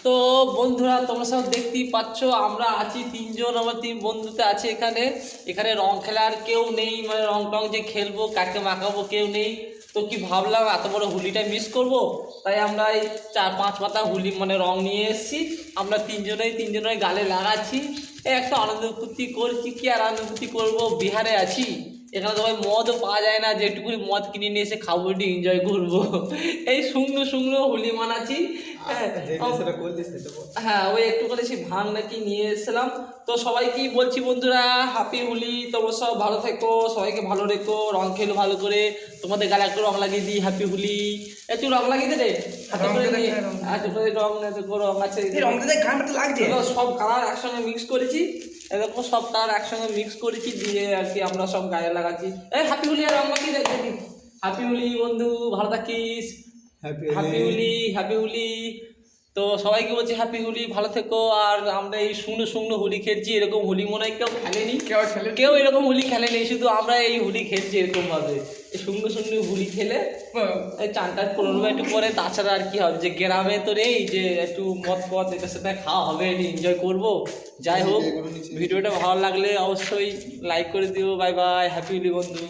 তো বন্ধুরা তোমরা সব দেখতেই পাচ্ছ আমরা আছি তিনজন, আমার তিন বন্ধুতে আছে এখানে। এখানে রং খেলার কেউ নেই, মানে রং টং যে খেলবো কাকে মাখাবো কেউ নেই। তো কি ভাবলাম এত বড় হোলিটা মিস করব, তাই আমরা এই 4-5 পাতা হোলি মানে রং নিয়ে এসেছি। আমরা তিনজনেই গালে লাগাচ্ছি, এই একটা আনন্দ ফুর্তি করছি। কি আর আনন্দ ফুর্তি করবো, বিহারে আছি, এখানে তো ভাই মদও পাওয়া যায় না, যেটুকুনি মদ কিনে নিয়ে এসে খাবো, একটু এনজয় করবো। এই শুকনো শুকনো হোলি মানাচ্ছি। হ্যাঁ ওই একটু করে সেই ভাঙ নাকি নিয়ে এসেছিলাম। তো সবাইকেই বলছি বন্ধুরা হ্যাপি হোলি, তোমরা সব ভালো থেকো, সবাইকে ভালো রেখো, রং খেলো ভালো করে। তোমাদের গালে একটু রং লাগিয়ে দিই, হ্যাপি হোলি। একটু রং লাগিয়ে দে রে, হাতে করে নিয়ে হাতে করে রং রং আছে, সব কালার একসঙ্গে মিক্স করেছি। এরকম সব কালার একসঙ্গে মিক্স করেছি দিয়ে আর কি আমরা সব গায়ে লাগাচ্ছি। এই হ্যাপি হোলি আর রং লাগিয়ে দে, হ্যাপি হোলি বন্ধু, ভালো থাকিস। Happy Holi, happy Holi. তো সবাইকে বলছি হ্যাপি হোলি, ভালো থেকো। আর আমরা এই শুকনো শুকনো হোলি খেলছি, এরকম হোলি মনে হয় কেউ খেলেনি, কেউ এরকম হোলি খেলেনি, শুধু আমরা এই হোলি খেলছি এরকম ভাবে। এই শুকনো শুকনো হোলি খেলে এই চান টান করে নেবো একটু পরে। তাছাড়া আর কি হবে, যে গ্রামে তো নেই যে একটু মদ ফদ এটা সেটা খাওয়া হবে, একটু এনজয় করবো। যাই হোক, ভিডিওটা ভালো লাগলে অবশ্যই লাইক করে দিও। বাই বাই, হ্যাপি হোলি বন্ধু।